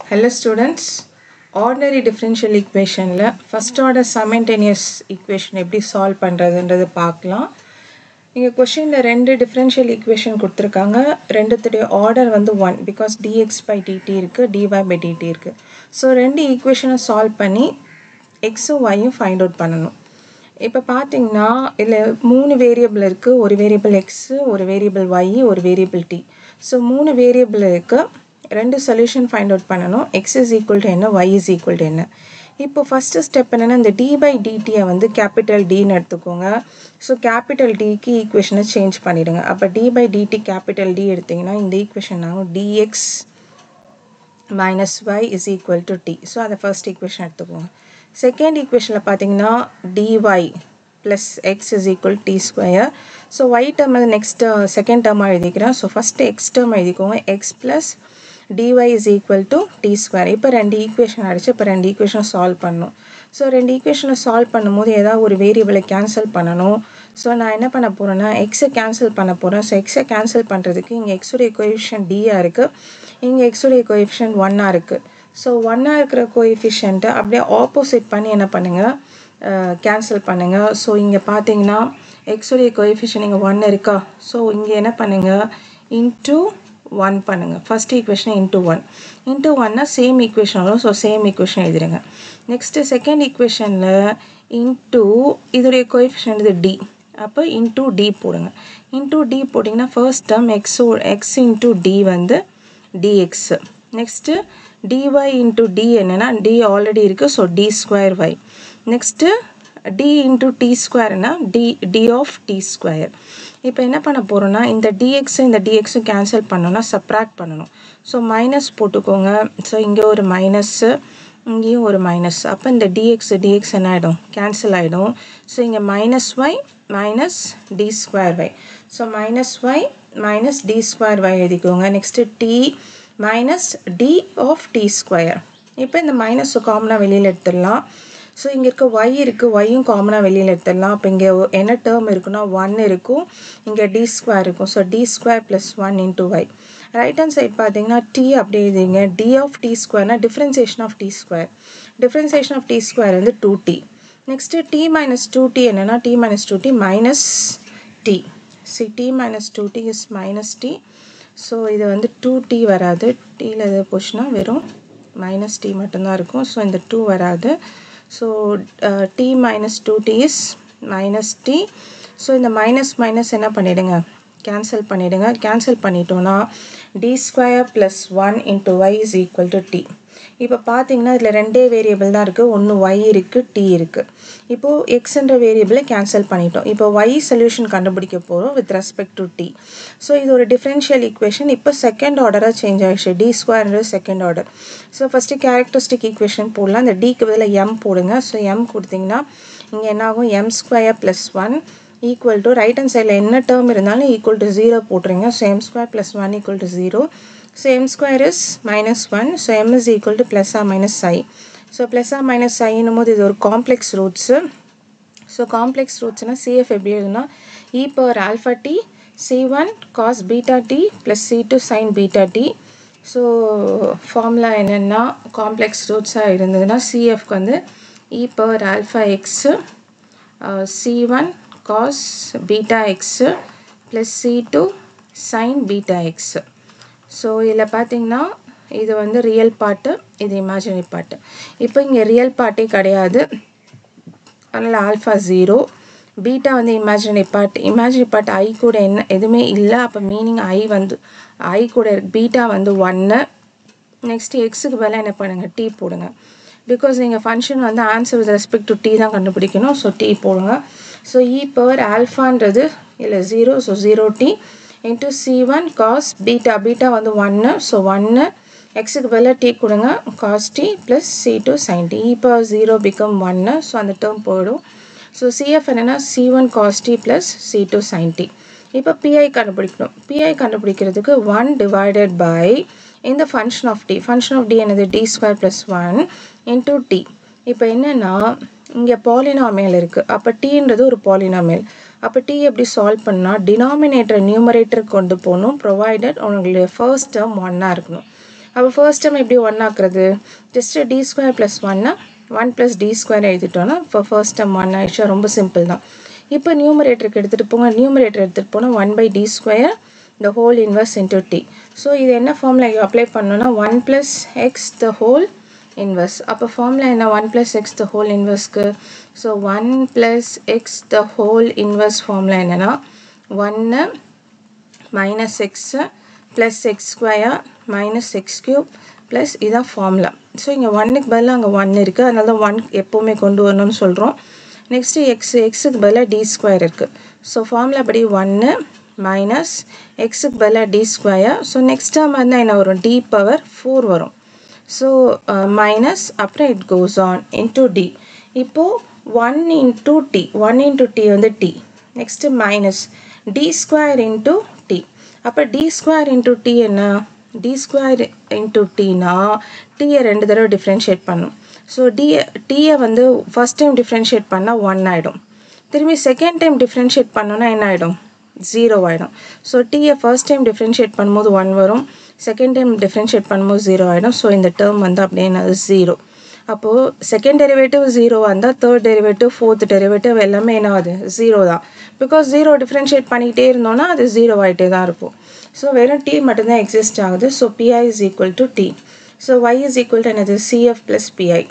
Hello students, ordinary differential equation la first order simultaneous equation எப்படி solve பண்றதுன்றது பார்க்கலாம். இங்க questionல ரெண்டு differential equation கொடுத்திருக்காங்க. ரெண்டுத்துடைய order வந்து 1 because dx by dt இருக்கு, dy by dt இருக்கு. So ரெண்டு equation solve பண்ணி x y find out பண்ணனும். இப்ப பாத்தீங்கன்னா இல்ல மூணு வேரியபிள் இருக்கு, ஒரு வேரியபிள் x, ஒரு வேரியபிள் y, ஒரு வேரியபிள் t. So மூணு வேரியபிள் இருக்கு. ரெண்டு சொல்யூஷன் ஃபைண்ட் அவுட் பண்ணனும். x is equal to என்ன, y is equal to என்ன. இப்போ ஃபர்ஸ்ட் ஸ்டெப் என்னன்னா இந்த d by dt வந்து கேபிட்டல் D ன்னு எடுத்துக்கோங்க. ஸோ கேபிட்டல் D க்கு ஈக்குவேஷனை சேஞ்ச் பண்ணிடுங்க. அப்போ d by dt capital D எடுத்தீங்கன்னா இந்த ஈக்குவேஷன் ஆகும் dx minus y is equal to t. So அதை ஃபர்ஸ்ட் ஈக்குவேஷன் எடுத்துக்கோங்க. செகண்ட் ஈக்குவேஷனில் பார்த்தீங்கன்னா dy plus x is equal to t square. So y term next second term எழுதிக்கிறேன். So first x term எழுதிக்கோங்க. x plus dy is equal to t square. இப்போ ரெண்டு equation அடிச்சு இப்போ ரெண்டு ஈக்குவேஷன் சால்வ் பண்ணணும். ஸோ ரெண்டு ஈக்குவேஷனை சால்வ் பண்ணும்போது ஏதாவது ஒரு வேரியபிளை கேன்சல் பண்ணணும். ஸோ நான் என்ன பண்ண போகிறேன்னா எக்ஸை கேன்சல் பண்ண போகிறேன். ஸோ எக்ஸை கேன்சல் பண்ணுறதுக்கு இங்கே எக்ஸுடைய கோஎஃபிஷியன்ட் டியாக இருக்குது, இங்கே எக்ஸுடைய கோஎஃபிஷியன்ட் 1ஆக இருக்குது. ஸோ 1ஆக இருக்கிற கோஎஃபிஷியன்ட்டை அப்படியே ஆப்போசிட் பண்ணி என்ன பண்ணுங்கள், கேன்சல் பண்ணுங்கள். ஸோ இங்கே பார்த்தீங்கன்னா எக்ஸுடைய கோஎஃபிஷியன்ட் இங்கே 1 இருக்கா. ஸோ இங்கே என்ன பண்ணுங்கள், இன்டூ 1 பண்ணுங்க. ஃபர்ஸ்ட் ஈக்குவேஷன் இன்டூ 1 இன்டூ 1னா சேம் ஈக்குவேஷன் வரும். ஸோ சேம் ஈக்குவேஷன் எழுதிடுங்க. நெக்ஸ்ட் செகண்ட் ஈக்குவேஷனில் இன்டூ இதோடைய கோஎஃபிஷியன்ட் இது டி, அப்போ இன்டூ டி போடுங்க. இன்டூ டி போட்டிங்கன்னா first term X into D வந்து DX. Next DY into D என்னென்னா டி ஆல்ரெடி இருக்குது, so D square Y. Next d into t square னா d of t square. இப்போ என்ன பண்ண போறோம்னா இந்த dx இந்த dx கேன்சல் பண்ணனும்னா சப்ட்ராக்ட் பண்ணனும். ஸோ மைனஸ் போட்டுக்கோங்க. ஸோ இங்கே ஒரு மைனஸ், இங்கேயும் ஒரு மைனஸ். அப்போ இந்த dx என்ன ஆகிடும், கேன்சல் ஆகிடும். ஸோ இங்கே minus Y minus D square Y. So minus Y minus D square Y எழுதிக்கோங்க. Next D minus D of D square. இப்போ இந்த மைனஸ் காமனாக வெளியில் எடுத்துடலாம். ஸோ இங்கே இருக்க y இருக்குது, yயும் காமனாக வெளியில் எடுத்துடலாம். அப்போ இங்கே என்ன டேர்ம் இருக்குன்னா 1 இருக்கும், இங்கே டி ஸ்கொயர் இருக்கும். So D square plus 1 into Y. Right hand side பார்த்தீங்கன்னா டி அப்படி எழுதிங்க. டி ஆஃப் டி ஸ்கொயர்னா differentiation of D square. Differentiation of D square வந்து 2t. Next D minus 2t என்னென்னா D minus 2t minus D. See D minus 2t is minus D. So இது வந்து 2t வராது. டீயில் எது போச்சுன்னா வெறும் மைனஸ் டி மட்டும்தான் இருக்கும். ஸோ இந்த 2 வராது. So t minus 2t is minus t. So இந்த minus minus என்ன பண்ணிடுங்க, கேன்சல் பண்ணிடுங்க. கேன்சல் பண்ணிட்டோன்னா d square plus 1 into y is equal to t. இப்போ பார்த்தீங்கன்னா இதில் ரெண்டே வேரியபிள் தான் இருக்குது, ஒன்று y இருக்குது, t இருக்குது. இப்போது எக்ஸ்ன்ற வேரியபிளை கேன்சல் பண்ணிட்டோம். இப்போ y சொல்யூஷன் கண்டுபிடிக்க போகிறோம் with respect to t. So இது ஒரு டிஃப்ரென்ஷியல் ஈக்குவேஷன். இப்போ செகண்ட் ஆர்டராக சேஞ்ச் ஆகிடுச்சு. டி ஸ்கொயர்ன்றது second order. So first characteristic equation போடலாம். இந்த டிக்கு பதில் m போடுங்க. ஸோ m கொடுத்தீங்கன்னா இங்கே என்ன ஆகும், m square plus 1 equal to right hand சைடில் என்ன டேர்ம் இருந்தாலும் ஈக்குவல் டு 0 போட்டுருங்க. So m square plus 1 equal to 0. So m square is minus 1. So m is equal to plus or minus I. So plus or minus I என்னும்போது இது ஒரு complex roots. So complex rootsனா CF எப்படி எழுதுனா e power alpha t c1 cos beta t plus c2 sin beta t. So formula என்னன்னா complex roots இருந்ததுன்னா CF வந்து e power alpha x c1 cos beta x plus c2 sin beta x. So இதில் பார்த்தீங்கன்னா இது வந்து real part, இது imaginary part. இப்போ இங்கே ரியல் பார்ட்டே கிடையாது, அதனால் ஆல்ஃபா 0, பீட்டா வந்து இமேஜினரி பார்ட். இமேஜினரி பார்ட் ஐ கூட என்ன எதுவுமே இல்லை. அப்போ மீனிங் ஐ வந்து ஐ கூட பீட்டா வந்து 1. நெக்ஸ்ட்டு எக்ஸுக்கு பதிலாக என்ன பண்ணுங்கள், டி போடுங்க. பிகாஸ் நீங்கள் ஃபங்க்ஷன் வந்து answer with respect to t தான் கண்டுபிடிக்கணும். ஸோ டி போடுங்க. ஸோ இ பவர் ஆல்ஃபான்றது இல்லை 0, so 0t into c1 cos beta. beta வந்து 1, so 1 xக்கு பதிலா t கொடுங்க, cos t plus c2 sin t. e power 0 become 1, so அந்த term போயிடும். so cf என்னன்னா c1 cos t plus c2 sin t. இப்போ pi கண்டுபிடிக்கணும். pi கண்டுபிடிக்கிறதுக்கு 1 divided by இந்த function of t. function of t என்னது d square plus 1 into t. இப்போ என்னன்னா இங்கே பாலினாமியல் இருக்குது. அப்போ tன்றது ஒரு பாலினாமியல். அப்போ t எப்படி சால்வ் பண்ணால் டினாமினேட்டர் நியூமரேட்டர் கொண்டு போகணும், ப்ரொவைடட் உங்களுடைய ஃபர்ஸ்ட் டேர்ம் 1ஆக இருக்கணும். அப்போ ஃபர்ஸ்ட் டைம் எப்படி 1 ஆக்குறது? Just d square plus 1 1 plus d square எழுதிட்டோம்னா இப்போ ஃபர்ஸ்ட் டைம் 1 ஆயிடுச்சு. ரொம்ப சிம்பிள் தான். இப்போ நியூமரேட்டருக்கு எடுத்துகிட்டு போங்க. நியூமரேட்டர் எடுத்துகிட்டு போனால் 1/d square the whole inverse into t. So இது என்ன ஃபார்முலா அப்ளை பண்ணோன்னா 1 + x the whole inverse. அப்போ ஃபார்முலா என்ன? 1 + x the whole inverseக்கு. ஸோ 1 + x the whole inverse formula என்னென்னா 1 minus x plus x square minus x cube plus இதான் formula. So இங்கே 1க்கு பதிலாக அங்கே 1 இருக்குது, அதனால தான் 1 எப்போவுமே கொண்டு வரணும்னு சொல்கிறோம். நெக்ஸ்ட்டு எக்ஸுக்கு பதிலாக d ஸ்கொயர் இருக்குது. ஸோ ஃபார்முலா படி 1 minus xக்கு பதிலாக d square. So next term வந்து என்ன வரும்? d பவர் 4 வரும். ஸோ மைனஸ் அப்புறம் it goes on into d. இப்போது 1 into t 1 into t வந்து t. Next minus d square into t. அப்போ d ஸ்கொயர் இன்டூ t என்ன? d ஸ்கொயர் இன்டூ tனா t-யை 2 தடவை டிஃப்ரென்ஷியேட் பண்ணும். ஸோ t-யை வந்து ஃபர்ஸ்ட் டைம் டிஃப்ரென்ஷியேட் பண்ணால் 1 ஆகிடும். திரும்பி செகண்ட் டைம் டிஃப்ரென்ஷியேட் பண்ணோன்னா என்ன ஆகிடும்? 0 ஆகிடும். ஸோ t-யை ஃபர்ஸ்ட் டைம் டிஃப்ரென்ஷியேட் பண்ணும்போது 1 வரும், செகண்ட் டைம் டிஃப்ரென்ஷியேட் பண்ணும்போது 0 ஆகிடும். ஸோ இந்த டேர்ம் வந்து அப்படியே என்னது? 0. அப்போது செகண்ட் டெரிவேட்டிவ் 0வாக இருந்தால் தேர்ட் டெரிவேட்டிவ் ஃபோர்த் டெரிவேட்டிவ் எல்லாமே என்ன ஆகுது? 0 தான். பிகாஸ் 0 டிஃப்ரென்ஷியேட் பண்ணிக்கிட்டே இருந்தோன்னா அது 0 ஆகிட்டே தான் இருக்கும். ஸோ வெறும் t மட்டும்தான் எக்ஸிஸ்ட் ஆகுது. So pi is equal to t. So y is equal to என்னது? cf plus pi.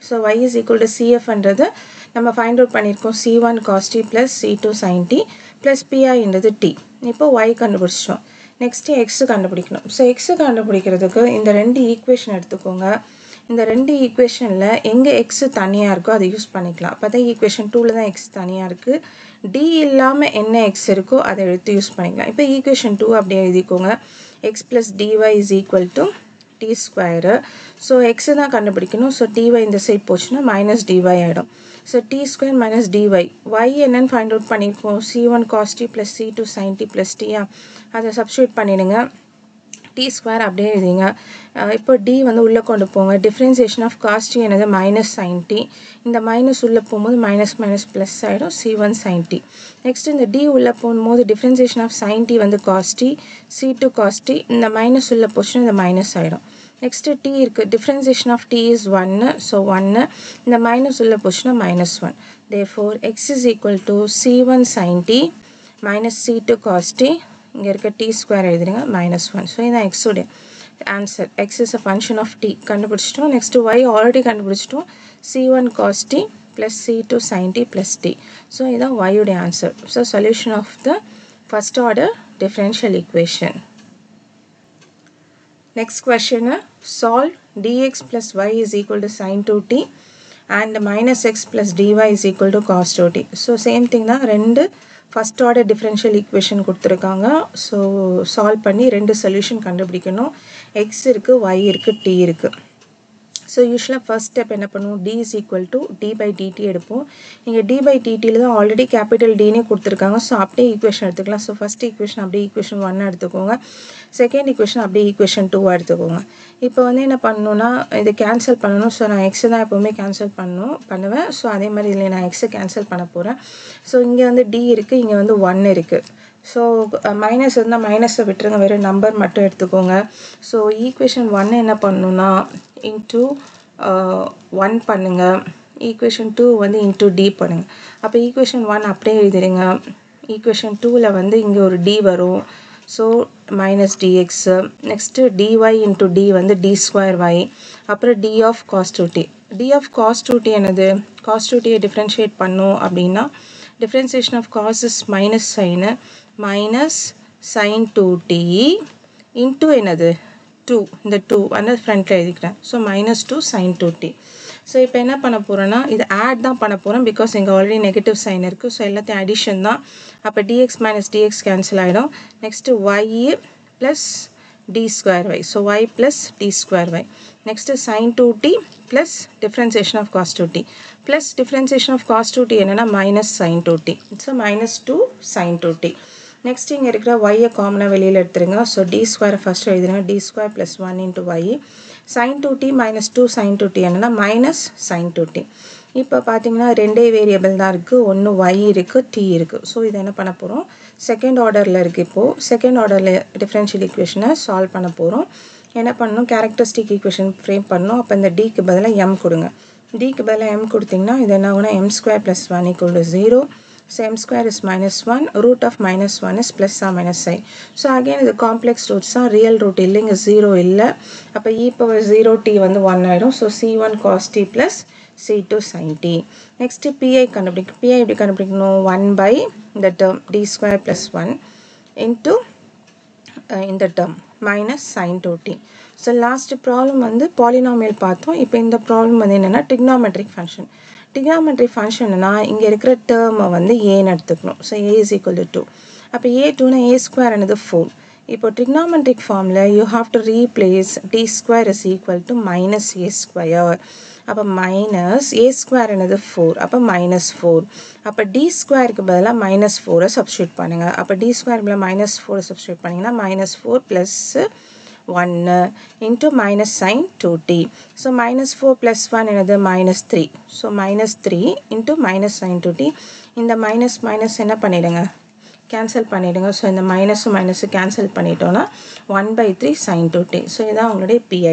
So y is equal to cfன்றது நம்ம ஃபைண்ட் அவுட் பண்ணியிருக்கோம். c1 cos t plus c2 sin t plus piன்றது t. இப்போ y கண்டுபிடிச்சிட்டோம். Next x கண்டுபிடிக்கணும். So x கண்டுபிடிக்கிறதுக்கு இந்த 2 equation எடுத்துக்கோங்க. இந்த 2 ஈக்குவேஷனில் எங்கே x தனியாக இருக்கோ அதை யூஸ் பண்ணிக்கலாம். அப்போ தான் ஈக்குவேஷன் 2ல் தான் x தனியாக இருக்குது. d இல்லாமல் என்ன x இருக்கோ அதை எடுத்து யூஸ் பண்ணிக்கலாம். இப்போ ஈக்குவேஷன் 2 அப்படியே எழுதிக்கோங்க. x plus dy is equal to t square. So x தான் கண்டுபிடிக்கணும். ஸோ dy இந்த சைட் போச்சுன்னா மைனஸ் dy ஆகிடும். So t square minus dy. y என்னன்னு ஃபைண்ட் அவுட் பண்ணியிருக்கோம்? c1 cos t plus c2 sin t plus t. அதை substitute பண்ணிடுங்க. t square அப்படியே எழுதிங்க. இப்போ d வந்து உள்ளே கொண்டு போங்க. டிஃப்ரென்சியேஷன் ஆஃப் காஸ் t என்னது? Minus sine t. இந்த மைனஸ் உள்ளே போகும்போது மைனஸ் மைனஸ் ப்ளஸ் ஆகிடும், c1 sin t. நெக்ஸ்ட் இந்த d உள்ளே போகும்போது டிஃப்ரென்சியேஷன் ஆஃப் சைன் t வந்து cos t, c2 cos t. இந்த மைனஸ் உள்ளே போச்சுன்னா இந்த மைனஸ் ஆகிடும். நெக்ஸ்ட்டு t இருக்குது. Differentiation of t is 1. So 1 இந்த மைனஸ் உள்ளே போச்சுன்னா minus 1. therefore x is equal to c1 sin t minus c2 cos t. இங்கே இருக்க t ஸ்கொயர் எழுதுங்க மைனஸ் 1. ஸோ இதான் எக்ஸோட answer. X is a function of t கண்டுபிடிச்சிட்டோம். நெக்ஸ்ட்டு y ஆல்ரெடி கண்டுபிடிச்சிட்டோம். c1 cos t plus c2 sin t plus t. So இதான் y உடைய answer. So solution of the first order differential equation. Next question, solve dx plus y is equal to sin 2t and minus x plus dy is equal to cos 2t. So same thing தான், ரெண்டு first order differential equation கொடுத்துருக்காங்க. So solve பண்ணி ரெண்டு solution கண்டுபிடிக்கணும். x இருக்குது, y இருக்குது, t இருக்குது. So யூஸ்வலாக ஃபர்ஸ்ட் ஸ்டெப் என்ன பண்ணுவோம்? d is equal to d by dt எடுப்போம். இங்கே d by dtயில் தான் ஆல்ரெடி கேபிட்டல் dனே கொடுத்துருக்காங்க. ஸோ அப்படியே ஈக்குவேஷன் எடுத்துக்கலாம். ஸோ ஃபர்ஸ்ட் ஈக்குவேஷன் அப்படியே ஈக்குவேஷன் 1 எடுத்துக்கோங்க. செகண்ட் ஈக்குவேஷன் அப்படியே ஈக்குவேஷன் 2 எடுத்துக்கோங்க. இப்போ வந்து என்ன பண்ணணும்னா இது கேன்சல் பண்ணணும். ஸோ நான் எக்ஸை தான் எப்போவுமே கேன்சல் பண்ணுவேன். ஸோ அதே மாதிரி இதில் நான் எக்ஸை கேன்சல் பண்ண போகிறேன். ஸோ இங்கே வந்து d இருக்குது, இங்கே வந்து 1 இருக்குது. ஸோ மைனஸ் இருந்தால் மைனஸை விட்டுருங்க, வெறும் நம்பர் மட்டும் எடுத்துக்கோங்க. ஸோ ஈக்குவேஷன் 1 என்ன பண்ணணுன்னா இன்ட்டு 1 பண்ணுங்கள். ஈக்குவேஷன் 2 வந்து இன்ட்டு d பண்ணுங்கள். அப்போ ஈக்குவேஷன் 1 அப்படியே எழுதிடுங்க. ஈக்குவேஷன் 2ல் வந்து இங்கே ஒரு d வரும். So minus dx. Next dy into d வந்து d ஸ்கொயர் y. அப்புறம் d of cos 2t. d of cos 2t என்னது? cos 2tயை டிஃப்ரென்ஷியேட் பண்ணோம் அப்படின்னா differentiation of cos is minus sine, minus sine 2t into என்னது? 2. இந்த 2 வந்து ஃப்ரண்ட்டில் எழுதிக்கிறேன். So minus 2 sine 2t. So இப்போ என்ன பண்ண போகிறேன்னா இது ஆட் தான் பண்ண போகிறேன். பிகாஸ் இங்கே ஆல்ரெடி நெகட்டிவ் சைன் இருக்குது. ஸோ எல்லாத்தையும் அடிஷன் தான். அப்போ dx மைனஸ் dx கேன்சல் ஆகிடும். Next y plus d square y. So y plus d square y. Next sine 2t plus differentiation of cos 2t plus differentiation of cos 2t என்னென்னா minus sine 2t. So minus 2 sine 2t. Next இங்கே இருக்கிற y காமனாக வெளியில் எடுத்துருங்க. So d ஸ்கொயரை first எழுதுங்க. d square plus 1 into y. Sign 2t minus 2 sine 2t என்னென்னா minus sine 2t. இப்போ பார்த்தீங்கன்னா ரெண்டே வேரியபிள் தான் இருக்குது. ஒன்று y இருக்குது, t இருக்குது. ஸோ இதை என்ன பண்ண போகிறோம்? செகண்ட் ஆர்டரில் இருக்குது. இப்போது செகண்ட் ஆர்டரில் டிஃப்ரென்ஷியல் ஈக்குவேஷனை சால்வ் பண்ண போகிறோம். என்ன பண்ணணும், கேரக்டரிஸ்டிக் ஈக்குவேஷன் ஃப்ரேம் பண்ணணும். அப்போ இந்த டிக்கு பதிலாக எம் கொடுங்க. டிக்கு பதிலாக எம் கொடுத்தீங்கன்னா இது என்ன ஆகுனா M square plus 1 = 0. So m square is -1, root of -1 is plus or minus I. So again இது complex roots தான், real root இல்லை, இங்கே 0 இல்லை. அப்போ e⁻0t வந்து 1 ஆயிடும். So c1 cos t plus c2 sin t. Next pi கண்டுபிடிக்கணும். pi எப்படி கண்டுபிடிக்கணும், 1 by the term d square plus 1 into in the term minus sin 2t. So last problem வந்து polynomial பார்த்தோம். இப்போ இந்த problem வந்து என்னன்னா trigonometric function. trigonometric functionனா இங்கே இருக்கிற டேர்மை வந்து ஏன்னு எடுத்துக்கணும். So a is equal to 2. அப்போ a2னா a square என்னது 4. இப்போ trigonometric formula you have to replace d square is equal to minus a square. அப்போ minus a square என்னது 4. அப்போ minus 4. அப்போ d squareக்கு பதிலாக minus 4 substitute பண்ணுங்க. அப்போ d square பதிலாக minus 4 substitute பண்ணிங்கன்னா minus 4 plus 1 into minus sin 2t. So minus 4 plus 1 என்னது minus 3. So minus 3 into minus sin 2t. இந்த minus minus என்ன பண்ணிடுங்க, கேன்சல் பண்ணிடுங்க. ஸோ இந்த மைனஸு மைனஸு கேன்சல் பண்ணிட்டோன்னா 1/3 sin 2t. ஸோ இதான் உங்களுடைய pi.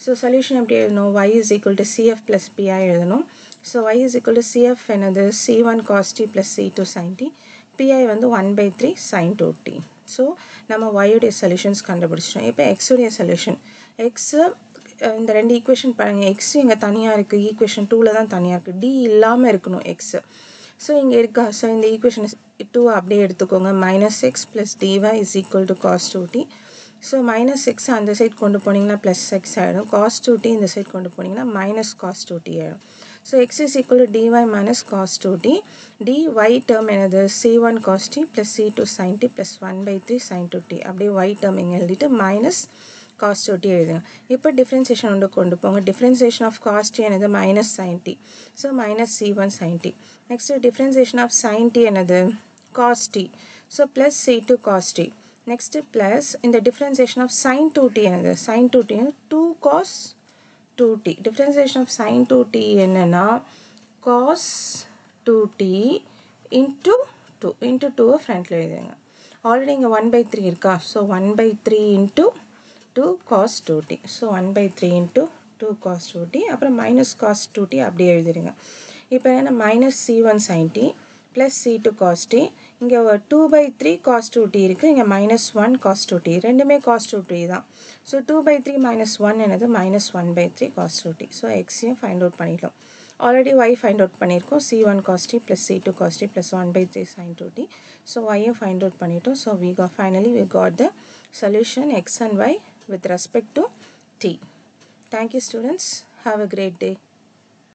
ஸோ சொல்யூஷன் எப்படி எழுதணும், y is equal to cf plus pi எழுதணும். So y is equal to cf என்னது c1 cos t plus c2 sin t. pi வந்து 1/3 sin 2t. So நம்ம y உடைய solutions கண்டுபிடிச்சிட்டோம். இப்போ x உடைய சொல்யூஷன், x இந்த ரெண்டு ஈக்குவேஷன் பாருங்கள், x இங்கே தனியாக இருக்குது, ஈக்குவேஷன் 2ல் தான் தனியாக இருக்குது, d இல்லாமல் இருக்கணும் x. ஸோ இங்கே இருக்கா, ஸோ இந்த ஈக்குவேஷன் 2 அப்படியே எடுத்துக்கோங்க. minus x plus dy is equal to cos 2t. So minus x அந்த சைட் கொண்டு போனீங்கன்னா plus x ஆகிடும், cos 2t இந்த சைட் கொண்டு போனீங்கன்னா minus cos 2t ஆகிடும். So x is equal to dy minus cos 2t. dy term என்னது c1 cos t plus c2 sin t plus 1/3 sin 2t. அப்படியே y term இங்கே எழுதிட்டு minus cos 2t எழுதுங்க. இப்போ டிஃப்ரென்சியேஷன் ஒன்று கொண்டு போங்க. டிஃப்ரென்சியேஷன் ஆஃப் cos t என்னது minus sin t. So minus c1 sin t. Next differentiation of sin t என்னது cos t. So plus c2 cos t. Next plus இந்த டிஃப்ரென்சியேஷன் ஆஃப் sin 2t என்னது sin 2t 2 cos 2t. Differentiation of sin 2t என்னன்னா cos 2t into 2 into 2 ஃப்ரண்ட்டில் எழுதுங்க. Already இங்கே 1/3 இருக்கா, so 1/3 into 2 cos 2t. So 1/3 into 2 cos 2t. அப்புறம் minus cos 2t அப்படியே எழுதிடுங்க. இப்போ என்ன minus c1 sin t plus c2 cos t. இங்கே 2/3 cos 2t இருக்குது, இங்கே minus 1 cos 2t. ரெண்டுமே cos 2t தான். ஸோ 2/3 minus 1 என்னது minus 1/3 cos 2t. ஸோ எக்ஸையும் ஃபைண்ட் அவுட் பண்ணிடலாம். ஆல்ரெடி y ஃபைண்ட் அவுட் பண்ணியிருக்கோம், c1 cos t plus c2 cos t plus 1/3 sin 2t. ஸோ yயும் ஃபைண்ட் அவுட் பண்ணிட்டோம். So finally we got the solution x and y with respect to t. Thank you students. Have a great day.